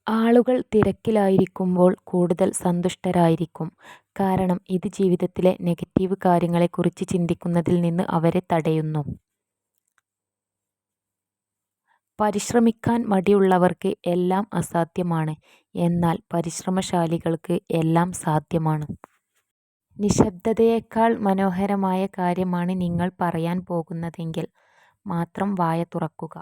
ആളുകൾ തിരക്കിലായിരിക്കുമ്പോൾ കൂടുതൽ സന്തുഷ്ടരായിരിക്കും. കാരണം ഇത് ജീവിതത്തിലെ നെഗറ്റീവ് കാര്യങ്ങളെക്കുറിച്ച് ചിന്തിക്കുന്നതിൽ നിന്ന് അവരെ തടയുന്നു. പരിശ്രമിക്കാൻ മടിയുള്ളവർക്ക് എല്ലാം അസാധ്യമാണ്. എന്നാൽ പരിശ്രമശാലികൾക്ക് എല്ലാം സാധ്യമാണ്. നിശബ്ദതയേക്കാൾ മനോഹരമായ കാര്യമാണ് നിങ്ങൾ പറയാൻ പോകുന്നതെങ്കിൽ മാത്രം വായ തുറക്കുക.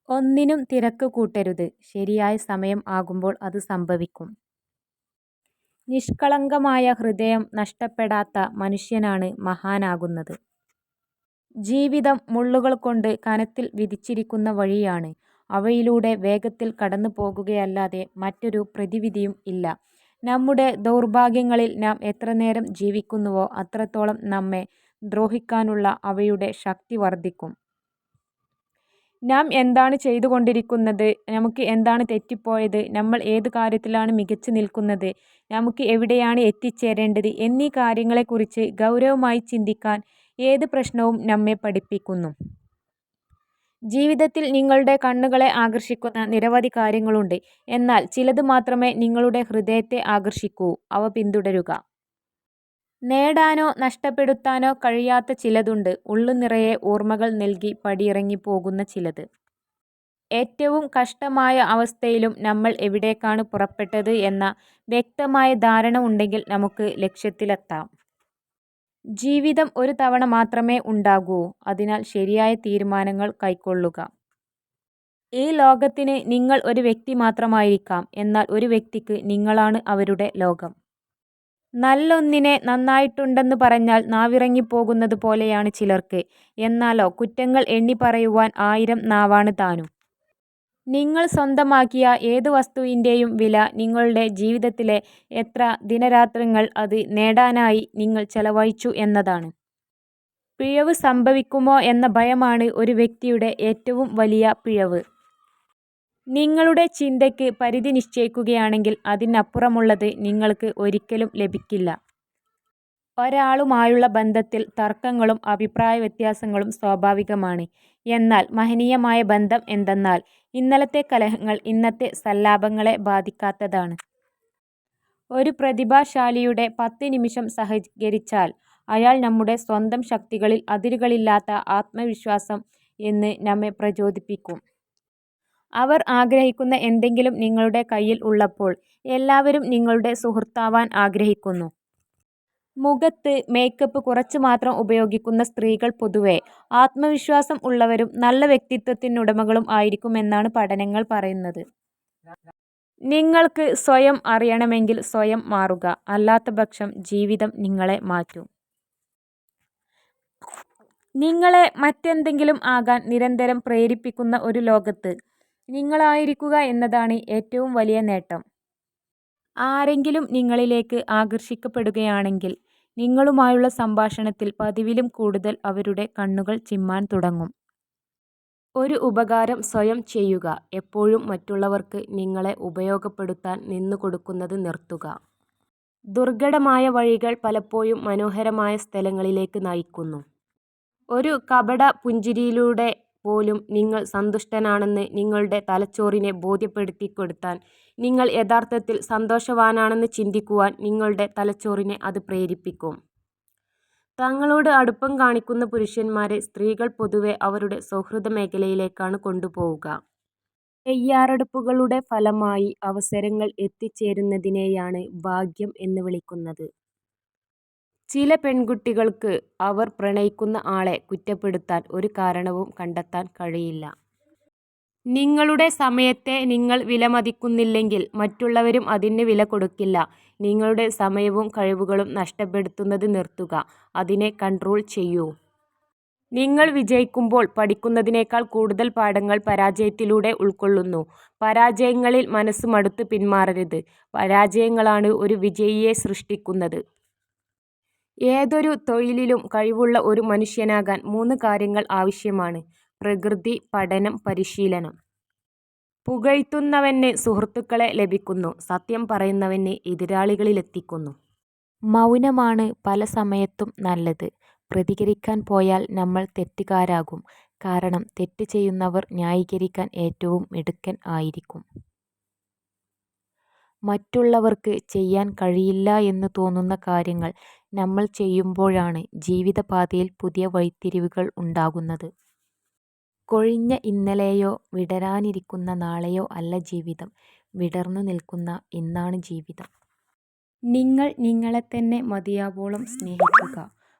ഒന്നിനും തിരക്ക് കൂട്ടരുത്. ശരിയായ സമയം ആകുമ്പോൾ അത് സംഭവിക്കും. നിഷ്കളങ്കമായ ഹൃദയം നഷ്ടപ്പെടാത്ത മനുഷ്യനാണ് മഹാനാകുന്നത്. ജീവിതം മുള്ളുകൾ കൊണ്ട് കനത്തിൽ വിധിച്ചിരിക്കുന്ന വഴിയാണ്. അവയിലൂടെ വേഗത്തിൽ കടന്നു പോകുകയല്ലാതെ മറ്റൊരു പ്രതിവിധിയും ഇല്ല. നമ്മുടെ ദൗർഭാഗ്യങ്ങളിൽ നാം എത്രനേരം ജീവിക്കുന്നുവോ അത്രത്തോളം നമ്മെ ദ്രോഹിക്കാനുള്ള അവയുടെ ശക്തി വർദ്ധിക്കും. നാം എന്താണ് ചെയ്തുകൊണ്ടിരിക്കുന്നത്, നമുക്ക് എന്താണ് തെറ്റിപ്പോയത്, നമ്മൾ ഏത് കാര്യത്തിലാണ് മികച്ചു നിൽക്കുന്നത്, നമുക്ക് എവിടെയാണ് എത്തിച്ചേരേണ്ടത് എന്നീ കാര്യങ്ങളെക്കുറിച്ച് ഗൗരവമായി ചിന്തിക്കാൻ ഏത് പ്രശ്നവും നമ്മെ പഠിപ്പിക്കുന്നു. ജീവിതത്തിൽ നിങ്ങളുടെ കണ്ണുകളെ ആകർഷിക്കുന്ന നിരവധി കാര്യങ്ങളുണ്ട്. എന്നാൽ ചിലത് മാത്രമേ നിങ്ങളുടെ ഹൃദയത്തെ ആകർഷിക്കൂ. അവ പിന്തുടരുക. നേടാനോ നഷ്ടപ്പെടുത്താനോ കഴിയാത്ത ചിലതുണ്ട്. ഉള്ളുനിറയെ ഓർമ്മകൾ നൽകി പടിയിറങ്ങിപ്പോകുന്ന ചിലത്. ഏറ്റവും കഷ്ടമായ അവസ്ഥയിലും നമ്മൾ എവിടേക്കാണ് പുറപ്പെട്ടത് എന്ന വ്യക്തമായ ധാരണ ഉണ്ടെങ്കിൽ നമുക്ക് ലക്ഷ്യത്തിലെത്താം. ജീവിതം ഒരു തവണ മാത്രമേ ഉണ്ടാകൂ. അതിനാൽ ശരിയായ തീരുമാനങ്ങൾ കൈക്കൊള്ളുക. ഈ ലോകത്തിന് നിങ്ങൾ ഒരു വ്യക്തി മാത്രമായിരിക്കാം. എന്നാൽ ഒരു വ്യക്തിക്ക് നിങ്ങളാണ് അവരുടെ ലോകം. നല്ലൊന്നിനെ നന്നായിട്ടുണ്ടെന്ന് പറഞ്ഞാൽ നാവിറങ്ങിപ്പോകുന്നത് പോലെയാണ് ചിലർക്ക്. എന്നാലോ കുറ്റങ്ങൾ എണ്ണിപ്പറയുവാൻ 1000 നാവാണ് താനും. നിങ്ങൾ സ്വന്തമാക്കിയ ഏത് വസ്തുവിൻ്റെയും വില നിങ്ങളുടെ ജീവിതത്തിലെ എത്ര ദിനരാത്രങ്ങൾ അത് നേടാനായി നിങ്ങൾ ചെലവഴിച്ചു എന്നതാണ്. പിഴവ് സംഭവിക്കുമോ എന്ന ഭയമാണ് ഒരു വ്യക്തിയുടെ ഏറ്റവും വലിയ പിഴവ്. നിങ്ങളുടെ ചിന്തയ്ക്ക് പരിധി നിശ്ചയിക്കുകയാണെങ്കിൽ അതിനപ്പുറമുള്ളത് നിങ്ങൾക്ക് ഒരിക്കലും ലഭിക്കില്ല. ഒരാളുമായുള്ള ബന്ധത്തിൽ തർക്കങ്ങളും അഭിപ്രായ വ്യത്യാസങ്ങളും സ്വാഭാവികമാണ്. എന്നാൽ മഹനീയമായ ബന്ധം എന്തെന്നാൽ ഇന്നലത്തെ കലഹങ്ങൾ ഇന്നത്തെ സല്ലാപങ്ങളെ ബാധിക്കാത്തതാണ്. ഒരു പ്രതിഭാശാലിയുടെ 10 നിമിഷം സഹകരിച്ചാൽ അയാൾ നമ്മുടെ സ്വന്തം ശക്തികളിൽ അതിരുകളില്ലാത്ത ആത്മവിശ്വാസം എന്ന് നമ്മെ പ്രചോദിപ്പിക്കും. അവർ ആഗ്രഹിക്കുന്ന എന്തെങ്കിലും നിങ്ങളുടെ കയ്യിൽ ഉള്ളപ്പോൾ എല്ലാവരും നിങ്ങളുടെ സുഹൃത്താവാൻ ആഗ്രഹിക്കുന്നു. മുഖത്ത് മേക്കപ്പ് കുറച്ച് മാത്രം ഉപയോഗിക്കുന്ന സ്ത്രീകൾ പൊതുവെ ആത്മവിശ്വാസം ഉള്ളവരും നല്ല വ്യക്തിത്വത്തിനുടമകളും ആയിരിക്കുമെന്നാണ് പഠനങ്ങൾ പറയുന്നത്. നിങ്ങൾക്ക് സ്വയം അറിയണമെങ്കിൽ സ്വയം മാറുക. അല്ലാത്തപക്ഷം ജീവിതം നിങ്ങളെ മാറ്റും. നിങ്ങളെ മറ്റെന്തെങ്കിലും ആകാൻ നിരന്തരം പ്രേരിപ്പിക്കുന്ന ഒരു ലോകത്ത് നിങ്ങളായിരിക്കുക എന്നതാണ് ഏറ്റവും വലിയ നേട്ടം. ആരെങ്കിലും നിങ്ങളിലേക്ക് ആകർഷിക്കപ്പെടുകയാണെങ്കിൽ നിങ്ങളുമായുള്ള സംഭാഷണത്തിൽ പതിവിലും കൂടുതൽ അവരുടെ കണ്ണുകൾ ചിമ്മാൻ തുടങ്ങും. ഒരു ഉപകാരം സ്വയം ചെയ്യുക. എപ്പോഴും മറ്റുള്ളവർക്ക് നിങ്ങളെ ഉപയോഗപ്പെടുത്താൻ നിന്നുകൊടുക്കുന്നത് നിർത്തുക. ദുർഘടമായ വഴികൾ പലപ്പോഴും മനോഹരമായ സ്ഥലങ്ങളിലേക്ക് നയിക്കുന്നു. ഒരു കപട പുഞ്ചിരിയിലൂടെ പോലും നിങ്ങൾ സന്തുഷ്ടനാണെന്ന് നിങ്ങളുടെ തലച്ചോറിനെ ബോധ്യപ്പെടുത്തിക്കൊടുത്താൽ നിങ്ങൾ യഥാർത്ഥത്തിൽ സന്തോഷവാനാണെന്ന് ചിന്തിക്കുവാൻ നിങ്ങളുടെ തലച്ചോറിനെ അത് പ്രേരിപ്പിക്കും. തങ്ങളോട് അടുപ്പം കാണിക്കുന്ന പുരുഷന്മാരെ സ്ത്രീകൾ പൊതുവെ അവരുടെ സൗഹൃദ മേഖലയിലേക്കാണ് കൊണ്ടുപോവുക. തയ്യാറെടുപ്പുകളുടെ ഫലമായി അവസരങ്ങൾ എത്തിച്ചേരുന്നതിനെയാണ് ഭാഗ്യം എന്ന് വിളിക്കുന്നത്. ചില പെൺകുട്ടികൾക്ക് അവർ പ്രണയിക്കുന്ന ആളെ കുറ്റപ്പെടുത്താൻ ഒരു കാരണവും കണ്ടെത്താൻ കഴിയില്ല. നിങ്ങളുടെ സമയത്തെ നിങ്ങൾ വിലമതിക്കുന്നില്ലെങ്കിൽ മറ്റുള്ളവരും അതിന് വില കൊടുക്കില്ല. നിങ്ങളുടെ സമയവും കഴിവുകളും നഷ്ടപ്പെടുത്തുന്നത് നിർത്തുക. അതിനെ കൺട്രോൾ ചെയ്യൂ. നിങ്ങൾ വിജയിക്കുമ്പോൾ പഠിക്കുന്നതിനേക്കാൾ കൂടുതൽ പാഠങ്ങൾ പരാജയത്തിലൂടെ ഉൾക്കൊള്ളുന്നു. പരാജയങ്ങളിൽ മനസ്സ് മടുത്ത് പിന്മാറരുത്. പരാജയങ്ങളാണ് ഒരു വിജയിയെ സൃഷ്ടിക്കുന്നത്. ഏതൊരു തൊഴിലിലും കഴിവുള്ള ഒരു മനുഷ്യനാകാൻ 3 കാര്യങ്ങൾ ആവശ്യമാണ്: പ്രകൃതി, പഠനം, പരിശീലനം. പുകഴ്ത്തുന്നവന് സുഹൃത്തുക്കളെ ലഭിക്കുന്നു. സത്യം പറയുന്നവന് എതിരാളികളിലെത്തിക്കുന്നു. മൗനമാണ് പല സമയത്തും നല്ലത്. പ്രതികരിക്കാൻ പോയാൽ നമ്മൾ തെറ്റുകാരാകും. കാരണം തെറ്റ് ചെയ്യുന്നവർ ന്യായീകരിക്കാൻ ഏറ്റവും മിടുക്കൻ ആയിരിക്കും. മറ്റുള്ളവർക്ക് ചെയ്യാൻ കഴിയില്ല എന്ന് തോന്നുന്ന കാര്യങ്ങൾ നമ്മൾ ചെയ്യുമ്പോഴാണ് ജീവിതപാതയിൽ പുതിയ വഴിത്തിരിവുകൾ ഉണ്ടാകുന്നത്. കൊഴിഞ്ഞ ഇന്നലെയോ വിടരാനിരിക്കുന്ന നാളെയോ അല്ല ജീവിതം. വിടർന്നു നിൽക്കുന്ന ഇന്നാണ് ജീവിതം. നിങ്ങൾ നിങ്ങളെത്തന്നെ മതിയാവോളം സ്നേഹിക്കുക.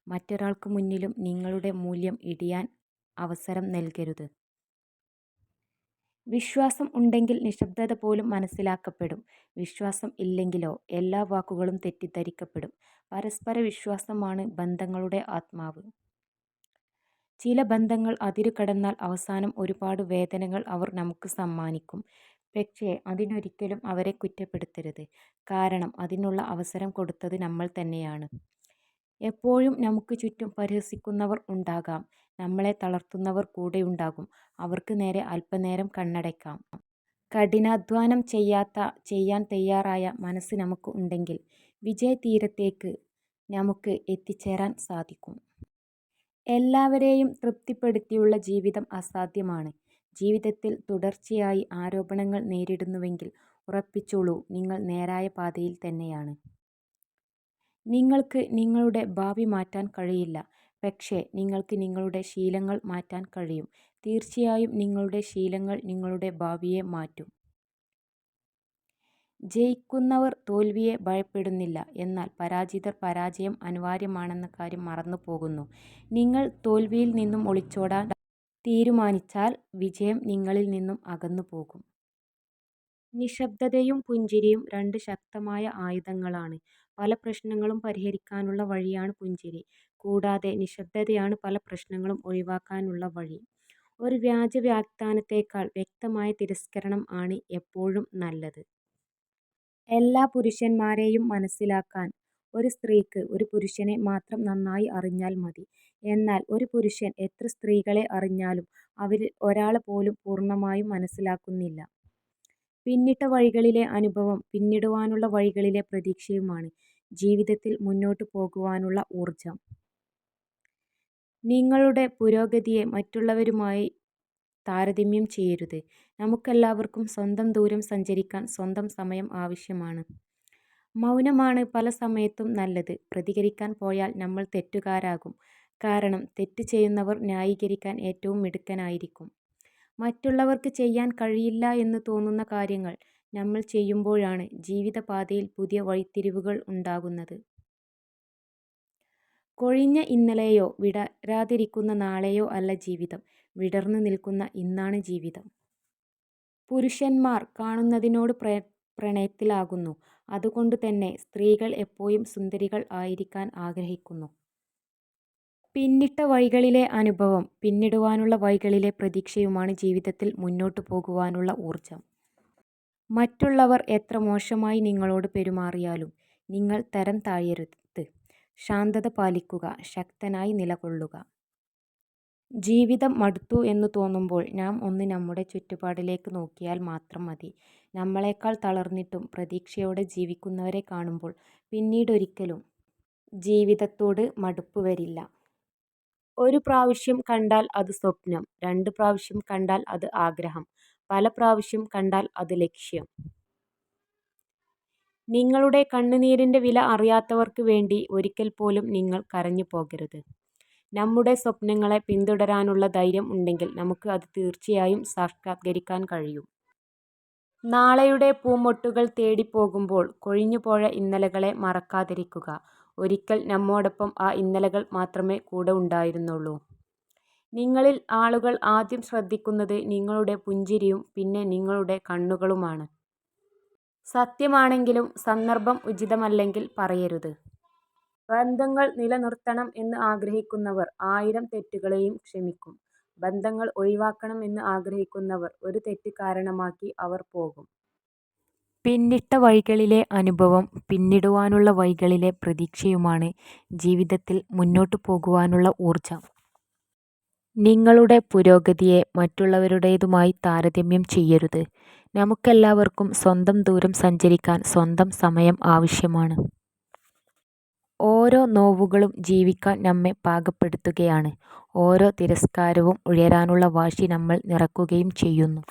മറ്റൊരാൾക്ക് മുന്നിലും നിങ്ങളുടെ മൂല്യം ഇടിയാൻ അവസരം നൽകരുത്. വിശ്വാസം ഉണ്ടെങ്കിൽ നിശബ്ദത പോലും മനസ്സിലാക്കപ്പെടും. വിശ്വാസം ഇല്ലെങ്കിലോ എല്ലാ വാക്കുകളും തെറ്റിദ്ധരിക്കപ്പെടും. പരസ്പര വിശ്വാസമാണ് ബന്ധങ്ങളുടെ ആത്മാവ്. ചില ബന്ധങ്ങൾ അതിരുകടന്നാൽ അവസാനം ഒരുപാട് വേദനകൾ അവർ നമുക്ക് സമ്മാനിക്കും. പക്ഷേ അതിനൊരിക്കലും അവരെ കുറ്റപ്പെടുത്തരുത്. കാരണം അതിനുള്ള അവസരം കൊടുത്തത് നമ്മൾ തന്നെയാണ്. എപ്പോഴും നമുക്ക് ചുറ്റും പരിഹസിക്കുന്നവർ ഉണ്ടാകാം. നമ്മളെ തളർത്തുന്നവർ കൂടെയുണ്ടാകും. അവർക്ക് നേരെ അല്പനേരം കണ്ണടയ്ക്കാം. കഠിനാധ്വാനം ചെയ്യാൻ തയ്യാറായ മനസ്സ് നമുക്ക് ഉണ്ടെങ്കിൽ വിജയതീരത്തേക്ക് നമുക്ക് എത്തിച്ചേരാൻ സാധിക്കും. എല്ലാവരെയും തൃപ്തിപ്പെടുത്തിയുള്ള ജീവിതം അസാധ്യമാണ്. ജീവിതത്തിൽ തുടർച്ചയായി ആരോപണങ്ങൾ നേരിടുന്നുവെങ്കിൽ ഉറപ്പിച്ചോളൂ, നിങ്ങൾ നേരായ പാതയിൽ തന്നെയാണ്. നിങ്ങൾക്ക് നിങ്ങളുടെ ഭാവി മാറ്റാൻ കഴിയില്ല. പക്ഷേ നിങ്ങൾക്ക് നിങ്ങളുടെ ശീലങ്ങൾ മാറ്റാൻ കഴിയും. തീർച്ചയായും നിങ്ങളുടെ ശീലങ്ങൾ നിങ്ങളുടെ ഭാവിയെ മാറ്റും. ജയിക്കുന്നവർ തോൽവിയെ ഭയപ്പെടുന്നില്ല. എന്നാൽ പരാജിതർ പരാജയം അനിവാര്യമാണെന്ന കാര്യം മറന്നു പോകുന്നു. നിങ്ങൾ തോൽവിയിൽ നിന്നും ഒളിച്ചോടാൻ തീരുമാനിച്ചാൽ വിജയം നിങ്ങളിൽ നിന്നും അകന്നു പോകും. നിശബ്ദതയും പുഞ്ചിരിയും രണ്ട് ശക്തമായ ആയുധങ്ങളാണ്. പല പ്രശ്നങ്ങളും പരിഹരിക്കാനുള്ള വഴിയാണ് പുഞ്ചിരി. കൂടാതെ നിശബ്ദതയാണ് പല പ്രശ്നങ്ങളും ഒഴിവാക്കാനുള്ള വഴി. ഒരു വ്യാജ വാഗ്ദാനത്തേക്കാൾ വ്യക്തമായ തിരസ്കരണം ആണ് എപ്പോഴും നല്ലത്. എല്ലാ പുരുഷന്മാരെയും മനസ്സിലാക്കാൻ ഒരു സ്ത്രീക്ക് ഒരു പുരുഷനെ മാത്രം നന്നായി അറിഞ്ഞാൽ മതി. എന്നാൽ ഒരു പുരുഷൻ എത്ര സ്ത്രീകളെ അറിഞ്ഞാലും അവരിൽ ഒരാളെ പോലും പൂർണ്ണമായും മനസ്സിലാക്കുന്നില്ല. പിന്നിട്ട വഴികളിലെ അനുഭവം പിന്നിടുവാനുള്ള വഴികളിലെ പ്രതീക്ഷയുമാണ് ജീവിതത്തിൽ മുന്നോട്ടു പോകുവാനുള്ള ഊർജം. നിങ്ങളുടെ പുരോഗതിയെ മറ്റുള്ളവരുമായി താരതമ്യം ചെയ്യരുത്. നമുക്കെല്ലാവർക്കും സ്വന്തം ദൂരം സഞ്ചരിക്കാൻ സ്വന്തം സമയം ആവശ്യമാണ്. മൗനമാണ് പല സമയത്തും നല്ലത്. പ്രതികരിക്കാൻ പോയാൽ നമ്മൾ തെറ്റുകാരാകും. കാരണം തെറ്റ് ചെയ്യുന്നവർ ന്യായീകരിക്കാൻ ഏറ്റവും മിടുക്കനായിരിക്കും. മറ്റുള്ളവർക്ക് ചെയ്യാൻ കഴിയില്ല എന്ന് തോന്നുന്ന കാര്യങ്ങൾ നമ്മൾ ചെയ്യുമ്പോഴാണ് ജീവിതപാതയിൽ പുതിയ വഴിത്തിരിവുകൾ ഉണ്ടാകുന്നത്. കൊഴിഞ്ഞ ഇന്നലെയോ വിടരാതിരിക്കുന്ന നാളെയോ അല്ല ജീവിതം. വിടർന്നു നിൽക്കുന്ന ഇന്നാണ് ജീവിതം. പുരുഷന്മാർ കാണുന്നതിനോട് പ്രണയത്തിലാകുന്നു. അതുകൊണ്ട് തന്നെ സ്ത്രീകൾ എപ്പോഴും സുന്ദരികൾ ആയിരിക്കാൻ ആഗ്രഹിക്കുന്നു. പിന്നിട്ട വഴികളിലെ അനുഭവം പിന്നിടുവാനുള്ള വഴികളിലെ പ്രതീക്ഷയുമാണ് ജീവിതത്തിൽ മുന്നോട്ടു പോകുവാനുള്ള ഊർജം. മറ്റുള്ളവർ എത്ര മോശമായി നിങ്ങളോട് പെരുമാറിയാലും നിങ്ങൾ തരം താഴരുത്. ശാന്തത പാലിക്കുക. ശക്തനായി നിലകൊള്ളുക. ജീവിതം മടുത്തു എന്ന് തോന്നുമ്പോൾ നാം ഒന്ന് നമ്മുടെ ചുറ്റുപാടിലേക്ക് നോക്കിയാൽ മാത്രം മതി. നമ്മളെക്കാൾ തളർന്നിട്ടും പ്രതീക്ഷയോടെ ജീവിക്കുന്നവരെ കാണുമ്പോൾ പിന്നീടൊരിക്കലും ജീവിതത്തോട് മടുപ്പ് വരില്ല. ഒരു പ്രാവശ്യം കണ്ടാൽ അത് സ്വപ്നം. 2 പ്രാവശ്യം കണ്ടാൽ അത് ആഗ്രഹം. പല പ്രാവശ്യം കണ്ടാൽ അത് ലക്ഷ്യം. നിങ്ങളുടെ കണ്ണുനീരിൻ്റെ വില അറിയാത്തവർക്ക് വേണ്ടി ഒരിക്കൽ പോലും നിങ്ങൾ കരഞ്ഞു പോകരുത്. നമ്മുടെ സ്വപ്നങ്ങളെ പിന്തുടരാനുള്ള ധൈര്യം ഉണ്ടെങ്കിൽ നമുക്ക് അത് തീർച്ചയായും സാക്ഷാത്കരിക്കാൻ കഴിയും. നാളെയുടെ പൂമൊട്ടുകൾ തേടി പോകുമ്പോൾ കൊഴിഞ്ഞുപോയ ഇന്നലകളെ മറക്കാതിരിക്കുക. ഒരിക്കൽ നമ്മോടൊപ്പം ആ ഇന്നലകൾ മാത്രമേ കൂടെ ഉണ്ടായിരുന്നുള്ളൂ. നിങ്ങളിൽ ആളുകൾ ആദ്യം ശ്രദ്ധിക്കുന്നത് നിങ്ങളുടെ പുഞ്ചിരിയും പിന്നെ നിങ്ങളുടെ കണ്ണുകളുമാണ്. സത്യമാണെങ്കിലും സന്ദർഭം ഉചിതമല്ലെങ്കിൽ പറയരുത്. ബന്ധങ്ങൾ നിലനിർത്തണം എന്ന് ആഗ്രഹിക്കുന്നവർ 1000 തെറ്റുകളെയും ക്ഷമിക്കും. ബന്ധങ്ങൾ ഒഴിവാക്കണം എന്ന് ആഗ്രഹിക്കുന്നവർ ഒരു തെറ്റ് കാരണമാക്കി അവർ പോകും. പിന്നിട്ട വഴികളിലെ അനുഭവം പിന്നിടുവാനുള്ള വഴികളിലെ പ്രതീക്ഷയുമാണ് ജീവിതത്തിൽ മുന്നോട്ടു പോകുവാനുള്ള ഊർജം. നിങ്ങളുടെ പുരോഗതിയെ മറ്റുള്ളവരുടേതുമായി താരതമ്യം ചെയ്യരുത്. നമുക്കെല്ലാവർക്കും സ്വന്തം ദൂരം സഞ്ചരിക്കാൻ സ്വന്തം സമയം ആവശ്യമാണ്. ഓരോ നോവുകളും ജീവിക്കാൻ നമ്മെ പാകപ്പെടുത്തുകയാണ്. ഓരോ തിരസ്കാരവും ഉയരാനുള്ള വാശി നമ്മൾ നിറക്കുകയും ചെയ്യുന്നു.